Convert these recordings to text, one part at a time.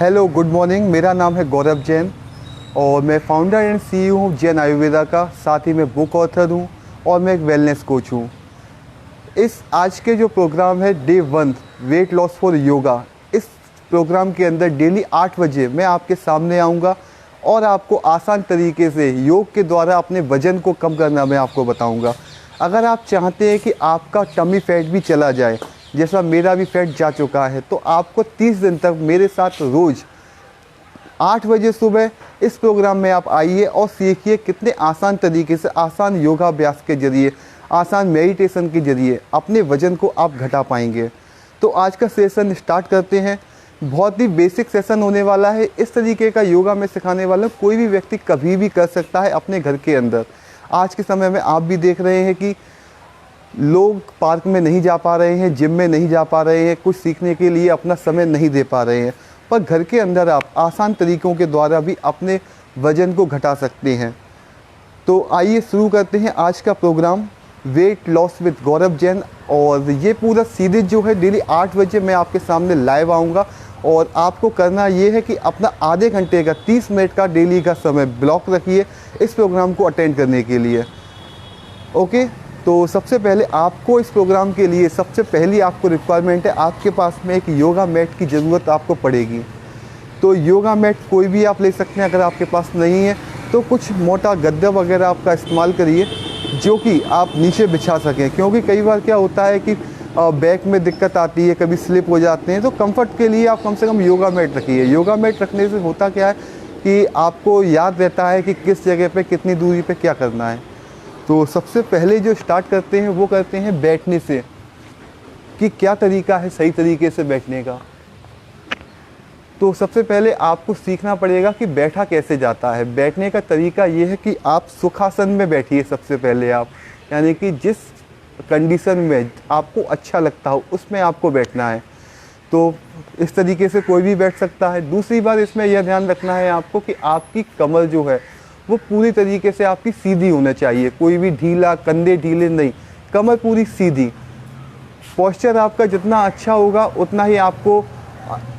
Hello, good morning. मेरा नाम है गौरव जैन और मैं फाउंडर एंड सीईओ हूँ जैन आयुर्वेदा का। साथ ही मैं बुक ऑथर हूँ और मैं एक वेलनेस कोच हूँ। इस आज के जो प्रोग्राम है day 1 weight loss for yoga, इस प्रोग्राम के अंदर डेली 8 बजे मैं आपके सामने आऊँगा और आपको आसान तरीके से योग के द्वारा अपने वज़न को कम करना मैं आपको बताऊँगा। अगर आप चाहते हैं कि आपका टमी फैट भी चला जाए, जैसा मेरा भी फैट जा चुका है, तो आपको 30 दिन तक मेरे साथ रोज़ 8 बजे सुबह इस प्रोग्राम में आप आइए और सीखिए कितने आसान तरीके से, आसान योगाभ्यास के ज़रिए, आसान मेडिटेशन के ज़रिए अपने वज़न को आप घटा पाएंगे। तो आज का सेशन स्टार्ट करते हैं। बहुत ही बेसिक सेशन होने वाला है। इस तरीके का योगा मैं सिखाने वाला हूँ, कोई भी व्यक्ति कभी भी कर सकता है अपने घर के अंदर। आज के समय में आप भी देख रहे हैं कि लोग पार्क में नहीं जा पा रहे हैं, जिम में नहीं जा पा रहे हैं, कुछ सीखने के लिए अपना समय नहीं दे पा रहे हैं, पर घर के अंदर आप आसान तरीक़ों के द्वारा भी अपने वज़न को घटा सकते हैं। तो आइए शुरू करते हैं आज का प्रोग्राम वेट लॉस विद गौरव जैन। और ये पूरा सीरीज जो है डेली 8 बजे मैं आपके सामने लाइव आऊँगा और आपको करना ये है कि अपना आधे घंटे का 30 मिनट का डेली का समय ब्लॉक रखिए इस प्रोग्राम को अटेंड करने के लिए। ओके, तो सबसे पहले आपको इस प्रोग्राम के लिए सबसे पहली आपको रिक्वायरमेंट है, आपके पास में एक योगा मैट की ज़रूरत आपको पड़ेगी। तो योगा मैट कोई भी आप ले सकते हैं। अगर आपके पास नहीं है तो कुछ मोटा गद्दा वगैरह आपका इस्तेमाल करिए जो कि आप नीचे बिछा सकें, क्योंकि कई बार क्या होता है कि बैक में दिक्कत आती है, कभी स्लिप हो जाते हैं। तो कंफर्ट के लिए आप कम से कम योगा मैट रखिए। योगा मैट रखने से होता क्या है कि आपको याद रहता है कि किस जगह पे कितनी दूरी पे क्या करना है। तो सबसे पहले जो स्टार्ट करते हैं वो करते हैं बैठने से, कि क्या तरीका है सही तरीके से बैठने का। तो सबसे पहले आपको सीखना पड़ेगा कि बैठा कैसे जाता है। बैठने का तरीका ये है कि आप सुखासन में बैठिए सबसे पहले आप, यानी कि जिस कंडीशन में आपको अच्छा लगता हो उसमें आपको बैठना है। तो इस तरीके से कोई भी बैठ सकता है। दूसरी बात इसमें यह ध्यान रखना है आपको कि आपकी कमर जो है वो पूरी तरीके से आपकी सीधी होना चाहिए, कोई भी ढीला, कंधे ढीले नहीं, कमर पूरी सीधी। पोस्चर आपका जितना अच्छा होगा उतना ही आपको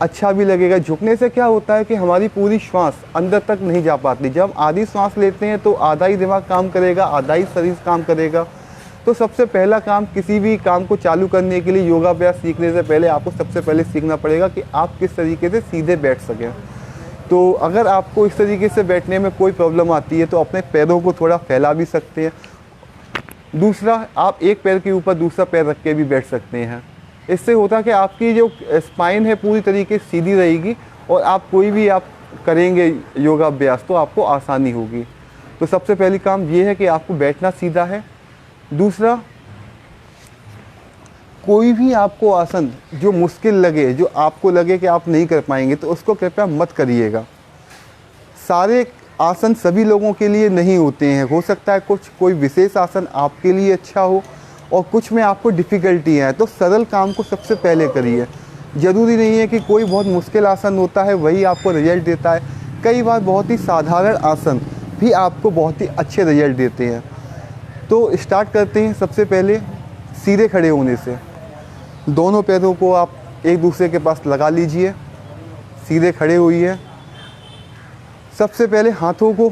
अच्छा भी लगेगा। झुकने से क्या होता है कि हमारी पूरी श्वास अंदर तक नहीं जा पाती। जब हम आधी श्वास लेते हैं तो आधा ही दिमाग काम करेगा, आधा ही शरीर काम करेगा। तो सबसे पहला काम, किसी भी काम को चालू करने के लिए योगाभ्यास सीखने से पहले आपको सबसे पहले सीखना पड़ेगा कि आप किस तरीके से सीधे बैठ सकें। तो अगर आपको इस तरीके से बैठने में कोई प्रॉब्लम आती है तो अपने पैरों को थोड़ा फैला भी सकते हैं। दूसरा, आप एक पैर के ऊपर दूसरा पैर रख के भी बैठ सकते हैं। इससे होता है कि आपकी जो स्पाइन है पूरी तरीके से सीधी रहेगी और आप कोई भी आप करेंगे योगाभ्यास तो आपको आसानी होगी। तो सबसे पहली काम ये है कि आपको बैठना सीधा है। दूसरा, कोई भी आपको आसन जो मुश्किल लगे, जो आपको लगे कि आप नहीं कर पाएंगे, तो उसको कृपया मत करिएगा। सारे आसन सभी लोगों के लिए नहीं होते हैं। हो सकता है कोई विशेष आसन आपके लिए अच्छा हो और कुछ में आपको डिफ़िकल्टी है। तो सरल काम को सबसे पहले करिए। ज़रूरी नहीं है कि कोई बहुत मुश्किल आसन होता है वही आपको रिजल्ट देता है। कई बार बहुत ही साधारण आसन भी आपको बहुत ही अच्छे रिजल्ट देते हैं। तो स्टार्ट करते हैं सबसे पहले सीधे खड़े होने से। दोनों पैरों को आप एक दूसरे के पास लगा लीजिए, सीधे खड़े होइए। सबसे पहले हाथों को,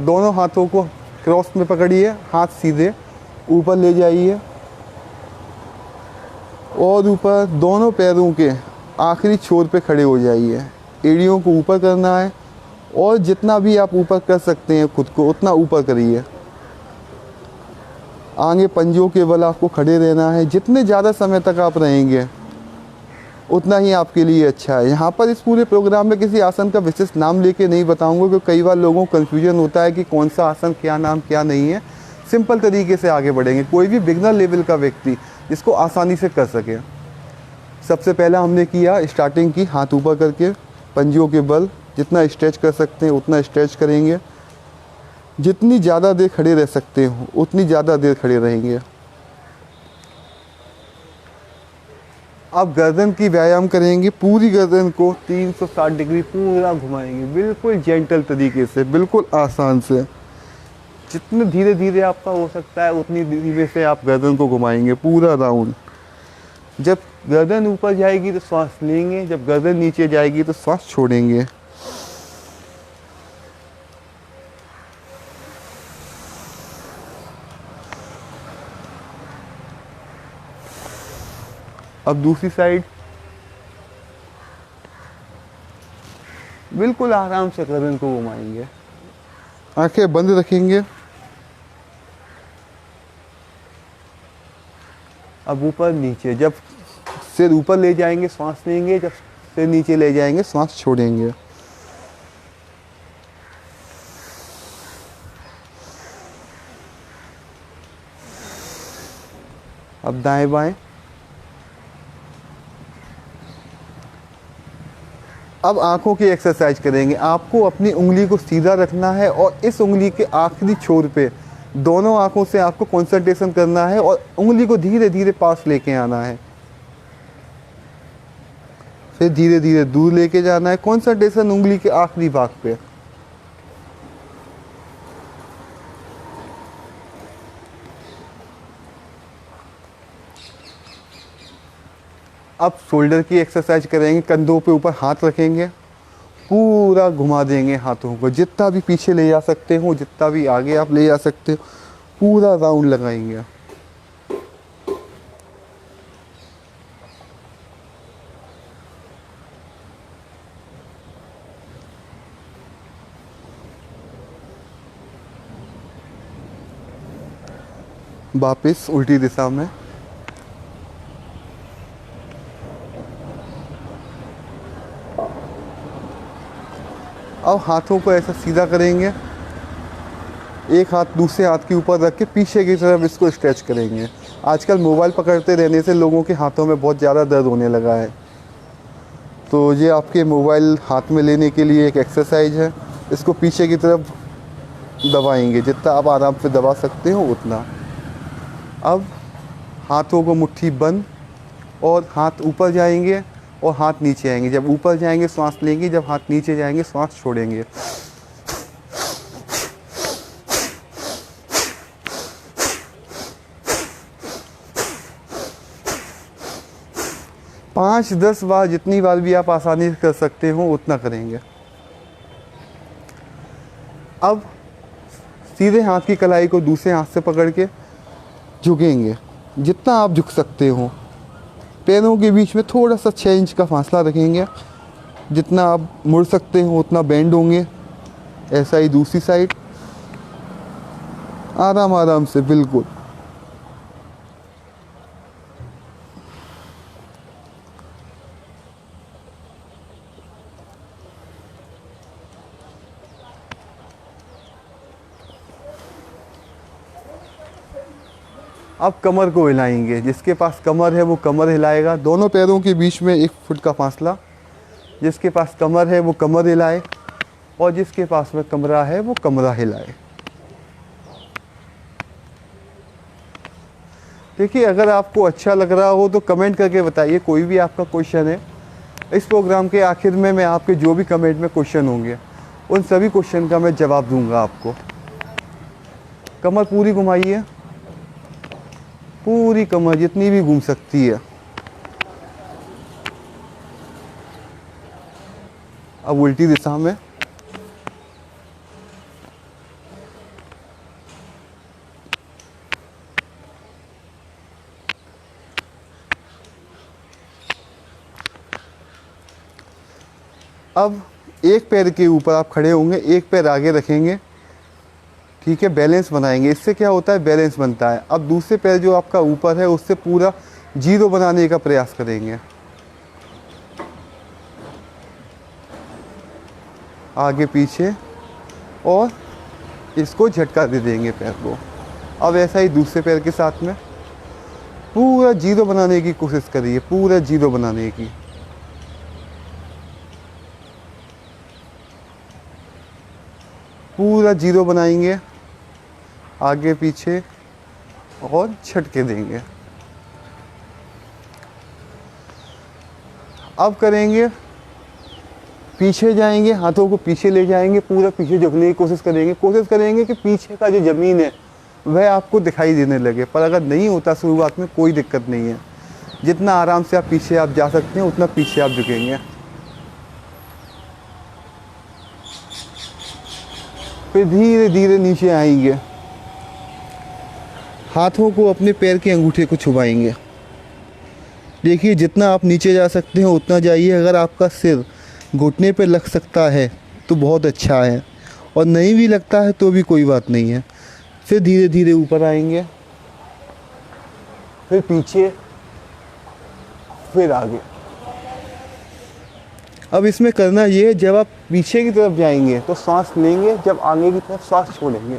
दोनों हाथों को क्रॉस में पकड़िए, हाथ सीधे ऊपर ले जाइए और ऊपर दोनों पैरों के आखिरी छोर पे खड़े हो जाइए। एड़ियों को ऊपर करना है और जितना भी आप ऊपर कर सकते हैं खुद को उतना ऊपर करिए। आगे पंजों के बल आपको खड़े रहना है। जितने ज़्यादा समय तक आप रहेंगे उतना ही आपके लिए अच्छा है। यहाँ पर इस पूरे प्रोग्राम में किसी आसन का विशेष नाम लेके नहीं बताऊंगा, क्योंकि कई बार लोगों को कन्फ्यूजन होता है कि कौन सा आसन क्या नाम क्या नहीं है। सिंपल तरीके से आगे बढ़ेंगे, कोई भी बिगनर लेवल का व्यक्ति इसको आसानी से कर सके। सबसे पहला हमने किया, स्टार्टिंग की हाथ ऊपर करके, पंजों के बल जितना स्ट्रेच कर सकते हैं उतना स्ट्रेच करेंगे। जितनी ज़्यादा देर खड़े रह सकते हो उतनी ज़्यादा देर खड़े रहेंगे। अब गर्दन की व्यायाम करेंगे। पूरी गर्दन को 360 डिग्री पूरा घुमाएंगे, बिल्कुल जेंटल तरीके से, बिल्कुल आसान से। जितने धीरे धीरे आपका हो सकता है उतनी धीरे से आप गर्दन को घुमाएंगे पूरा राउंड। जब गर्दन ऊपर जाएगी तो श्वास लेंगे, जब गर्दन नीचे जाएगी तो श्वास छोड़ेंगे। अब दूसरी साइड, बिल्कुल आराम से गर्दन को घुमाएंगे, आंखें बंद रखेंगे। अब ऊपर नीचे, जब सिर ऊपर ले जाएंगे श्वास लेंगे, जब सिर नीचे ले जाएंगे श्वास छोड़ेंगे। अब दाएं बाएं। अब आंखों की एक्सरसाइज करेंगे। आपको अपनी उंगली को सीधा रखना है और इस उंगली के आखिरी छोर पे दोनों आंखों से आपको कंसंट्रेशन करना है और उंगली को धीरे धीरे पास लेके आना है, फिर धीरे धीरे दूर लेके जाना है। कंसंट्रेशन उंगली के आखिरी भाग पे। अब शोल्डर की एक्सरसाइज करेंगे। कंधों पे ऊपर हाथ रखेंगे, पूरा घुमा देंगे हाथों को, जितना भी पीछे ले जा सकते हो, जितना भी आगे आप ले जा सकते हो, पूरा राउंड लगाएंगे। वापस उल्टी दिशा में। अब हाथों को ऐसा सीधा करेंगे, एक हाथ दूसरे हाथ के ऊपर रख के पीछे की तरफ इसको स्ट्रेच करेंगे। आजकल मोबाइल पकड़ते रहने से लोगों के हाथों में बहुत ज़्यादा दर्द होने लगा है, तो ये आपके मोबाइल हाथ में लेने के लिए एक एक्सरसाइज है। इसको पीछे की तरफ दबाएंगे, जितना आप आराम से दबा सकते हो उतना। अब हाथों को मुट्ठी बंद और हाथ ऊपर जाएंगे और हाथ नीचे आएंगे। जब ऊपर जाएंगे श्वास लेंगे, जब हाथ नीचे जाएंगे श्वास छोड़ेंगे। पाँच 10 बार, जितनी बार भी आप आसानी से कर सकते हो उतना करेंगे। अब सीधे हाथ की कलाई को दूसरे हाथ से पकड़ के झुकेंगे, जितना आप झुक सकते हो। पैरों के बीच में थोड़ा सा 6 इंच का फासला रखेंगे, जितना आप मुड़ सकते हो उतना बेंड होंगे। ऐसा ही दूसरी साइड, आराम आराम से बिल्कुल। अब कमर को हिलाएंगे, जिसके पास कमर है वो कमर हिलाएगा। दोनों पैरों के बीच में 1 फुट का फासला। जिसके पास कमर है वो कमर हिलाए और जिसके पास में कमरा है वो कमरा हिलाए। देखिए, अगर आपको अच्छा लग रहा हो तो कमेंट करके बताइए। कोई भी आपका क्वेश्चन है, इस प्रोग्राम के आखिर में मैं आपके जो भी कमेंट में क्वेश्चन होंगे उन सभी क्वेश्चन का मैं जवाब दूंगा आपको। कमर पूरी घुमाइए, पूरी कमर जितनी भी घूम सकती है। अब उल्टी दिशा में। अब एक पैर के ऊपर आप खड़े होंगे, एक पैर आगे रखेंगे, ठीक है, बैलेंस बनाएंगे। इससे क्या होता है, बैलेंस बनता है। अब दूसरे पैर जो आपका ऊपर है उससे पूरा जीरो बनाने का प्रयास करेंगे। आगे पीछे और इसको झटका दे देंगे पैर को। अब ऐसा ही दूसरे पैर के साथ में पूरा जीरो बनाने की कोशिश करिए, पूरा जीरो बनाने की। पूरा जीरो बनाएंगे, आगे पीछे और झटके देंगे। अब करेंगे, पीछे जाएंगे, हाथों को पीछे ले जाएंगे, पूरा पीछे झुकने की कोशिश करेंगे कि पीछे का जो ज़मीन है वह आपको दिखाई देने लगे। पर अगर नहीं होता शुरुआत में कोई दिक्कत नहीं है, जितना आराम से आप पीछे आप जा सकते हैं उतना पीछे आप झुकेंगे। फिर धीरे धीरे नीचे आएंगे, हाथों को अपने पैर के अंगूठे को छुपाएंगे। देखिए जितना आप नीचे जा सकते हैं उतना जाइए। अगर आपका सिर घुटने पे लग सकता है तो बहुत अच्छा है, और नहीं भी लगता है तो भी कोई बात नहीं है। फिर धीरे धीरे ऊपर आएंगे, फिर पीछे, फिर आगे। अब इसमें करना ये है, जब आप पीछे की तरफ जाएंगे तो सांस लेंगे, जब आगे की तरफ सांस छोड़ेंगे।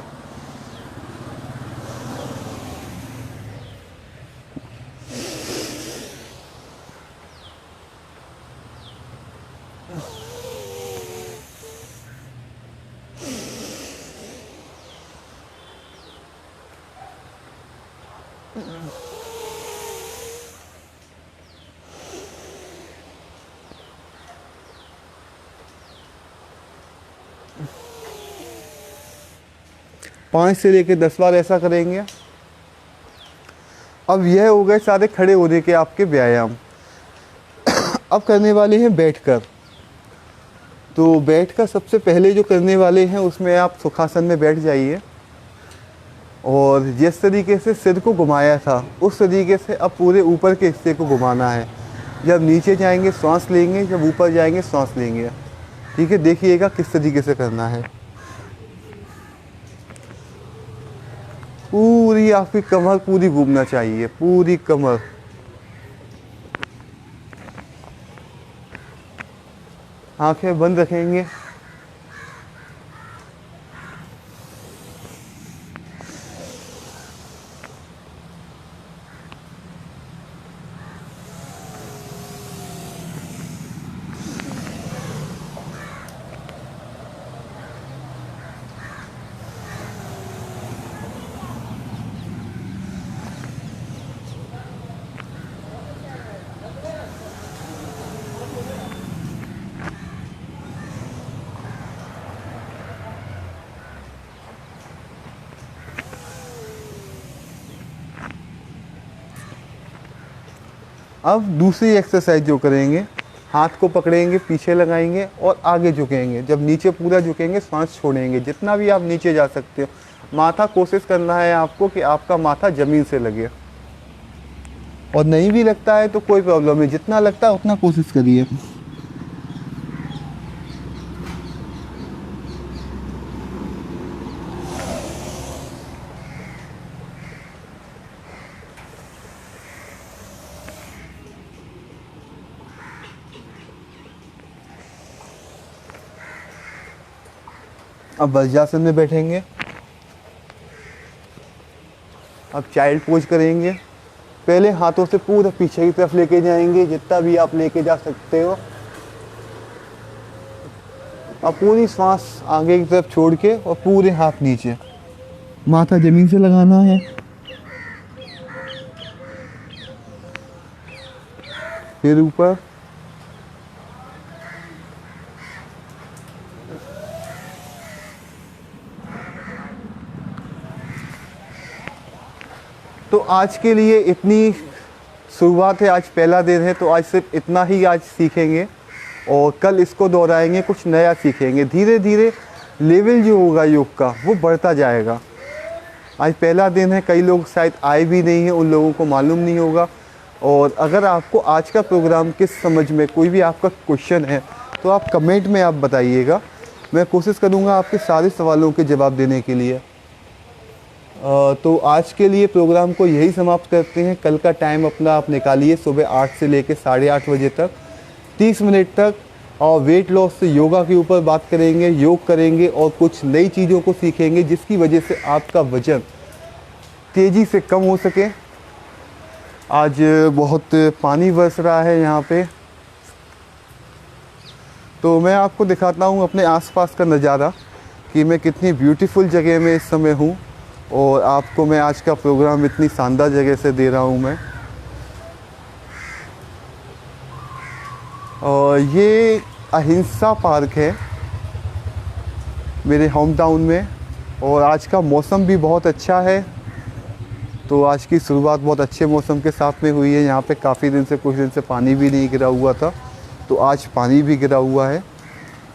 पाँच से लेकर 10 बार ऐसा करेंगे। अब यह हो गए सारे खड़े होने के आपके व्यायाम। अब करने वाले हैं बैठकर। तो बैठकर सबसे पहले जो करने वाले हैं उसमें आप सुखासन में बैठ जाइए, और जिस तरीके से सिर को घुमाया था उस तरीके से अब पूरे ऊपर के हिस्से को घुमाना है। जब नीचे जाएंगे सांस लेंगे, जब ऊपर जाएंगे सांस लेंगे। ठीक है, देखिएगा किस तरीके से करना है। पूरी आपकी कमर पूरी घूमना चाहिए, पूरी कमर। आंखें बंद रखेंगे। अब दूसरी एक्सरसाइज जो करेंगे, हाथ को पकड़ेंगे, पीछे लगाएंगे और आगे झुकेंगे। जब नीचे पूरा झुकेंगे सांस छोड़ेंगे, जितना भी आप नीचे जा सकते हो। माथा कोशिश करना है आपको कि आपका माथा ज़मीन से लगे, और नहीं भी लगता है तो कोई प्रॉब्लम नहीं, जितना लगता है उतना कोशिश करिए। अब वज्रासन में बैठेंगे। अब चाइल्ड पोज करेंगे। पहले हाथों से पूरा पीछे की तरफ लेके जाएंगे, जितना भी आप लेके जा सकते हो। अब पूरी सांस आगे की तरफ छोड़ के और पूरे हाथ नीचे, माथा जमीन से लगाना है। फिर ऊपर, तो आज के लिए इतनी शुरुआत है। आज पहला दिन है तो आज सिर्फ इतना ही आज सीखेंगे, और कल इसको दोहराएंगे, कुछ नया सीखेंगे। धीरे धीरे लेवल जो होगा योग का वो बढ़ता जाएगा। आज पहला दिन है, कई लोग शायद आए भी नहीं हैं, उन लोगों को मालूम नहीं होगा। और अगर आपको आज का प्रोग्राम किस समझ में कोई भी आपका क्वेश्चन है तो आप कमेंट में आप बताइएगा। मैं कोशिश करूँगा आपके सारे सवालों के जवाब देने के लिए। तो आज के लिए प्रोग्राम को यही समाप्त करते हैं। कल का टाइम अपना आप निकालिए, सुबह 8 से लेकर 8:30 बजे तक 30 मिनट तक, और वेट लॉस से योगा के ऊपर बात करेंगे, योग करेंगे और कुछ नई चीज़ों को सीखेंगे जिसकी वजह से आपका वज़न तेज़ी से कम हो सके। आज बहुत पानी बरस रहा है यहाँ पे, तो मैं आपको दिखाता हूँ अपने आसपास का नज़ारा कि मैं कितनी ब्यूटीफुल जगह में इस समय हूँ, और आपको मैं आज का प्रोग्राम इतनी शानदार जगह से दे रहा हूँ मैं। और ये अहिंसा पार्क है मेरे होम टाउन में, और आज का मौसम भी बहुत अच्छा है। तो आज की शुरुआत बहुत अच्छे मौसम के साथ में हुई है। यहाँ पे काफ़ी दिन से, कुछ दिन से पानी भी नहीं गिरा हुआ था, तो आज पानी भी गिरा हुआ है।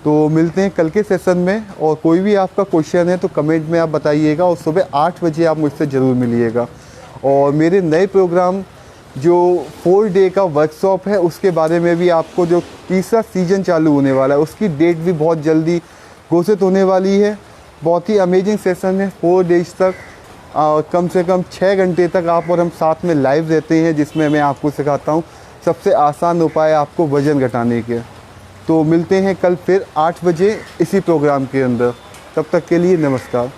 तो मिलते हैं कल के सेशन में, और कोई भी आपका क्वेश्चन है तो कमेंट में आप बताइएगा, और सुबह 8 बजे आप मुझसे ज़रूर मिलिएगा। और मेरे नए प्रोग्राम जो 4 डे का वर्कशॉप है उसके बारे में भी आपको, जो तीसरा सीज़न चालू होने वाला है उसकी डेट भी बहुत जल्दी घोषित होने वाली है। बहुत ही अमेजिंग सेशन है, 4 डेज तक कम से कम 6 घंटे तक आप और हम साथ में लाइव रहते हैं, जिसमें मैं आपको सिखाता हूँ सबसे आसान उपाय आपको वज़न घटाने के। तो मिलते हैं कल फिर 8 बजे इसी प्रोग्राम के अंदर। तब तक के लिए नमस्कार।